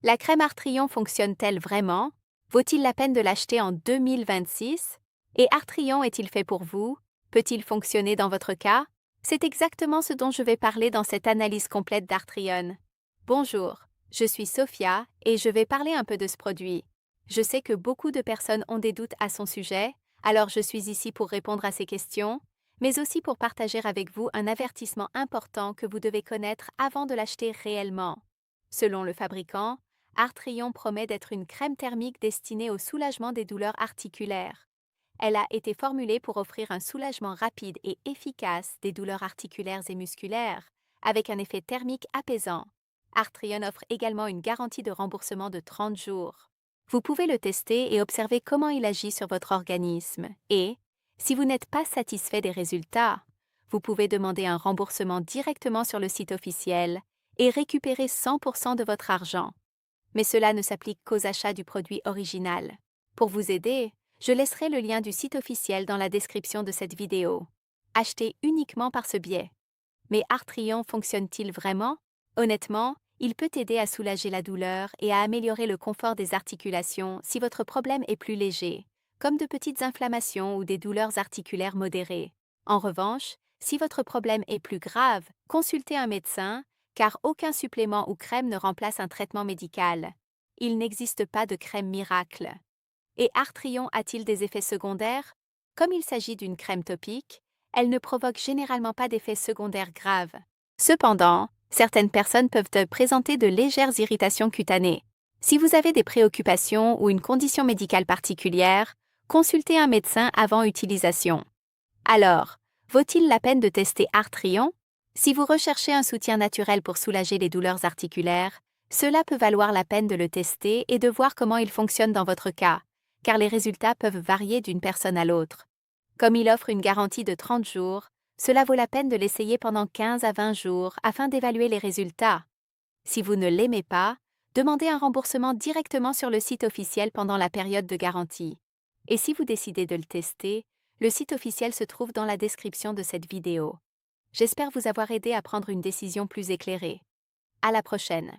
La crème Artrion fonctionne-t-elle vraiment? Vaut-il la peine de l'acheter en 2026? Et Artrion est-il fait pour vous? Peut-il fonctionner dans votre cas? C'est exactement ce dont je vais parler dans cette analyse complète d'Artrion. Bonjour, je suis Sophia et je vais parler un peu de ce produit. Je sais que beaucoup de personnes ont des doutes à son sujet, alors je suis ici pour répondre à ces questions, mais aussi pour partager avec vous un avertissement important que vous devez connaître avant de l'acheter réellement. Selon le fabricant, Artrion promet d'être une crème thermique destinée au soulagement des douleurs articulaires. Elle a été formulée pour offrir un soulagement rapide et efficace des douleurs articulaires et musculaires, avec un effet thermique apaisant. Artrion offre également une garantie de remboursement de 30 jours. Vous pouvez le tester et observer comment il agit sur votre organisme. Et, si vous n'êtes pas satisfait des résultats, vous pouvez demander un remboursement directement sur le site officiel et récupérer 100% de votre argent. Mais cela ne s'applique qu'aux achats du produit original. Pour vous aider, je laisserai le lien du site officiel dans la description de cette vidéo. Achetez uniquement par ce biais. Mais Artrion fonctionne-t-il vraiment? Honnêtement, il peut aider à soulager la douleur et à améliorer le confort des articulations si votre problème est plus léger, comme de petites inflammations ou des douleurs articulaires modérées. En revanche, si votre problème est plus grave, consultez un médecin, car aucun supplément ou crème ne remplace un traitement médical. Il n'existe pas de crème miracle. Et Artrion a-t-il des effets secondaires? Comme il s'agit d'une crème topique, elle ne provoque généralement pas d'effets secondaires graves. Cependant, certaines personnes peuvent présenter de légères irritations cutanées. Si vous avez des préoccupations ou une condition médicale particulière, consultez un médecin avant utilisation. Alors, vaut-il la peine de tester Artrion? Si vous recherchez un soutien naturel pour soulager les douleurs articulaires, cela peut valoir la peine de le tester et de voir comment il fonctionne dans votre cas, car les résultats peuvent varier d'une personne à l'autre. Comme il offre une garantie de 30 jours, cela vaut la peine de l'essayer pendant 15 à 20 jours afin d'évaluer les résultats. Si vous ne l'aimez pas, demandez un remboursement directement sur le site officiel pendant la période de garantie. Et si vous décidez de le tester, le site officiel se trouve dans la description de cette vidéo. J'espère vous avoir aidé à prendre une décision plus éclairée. À la prochaine.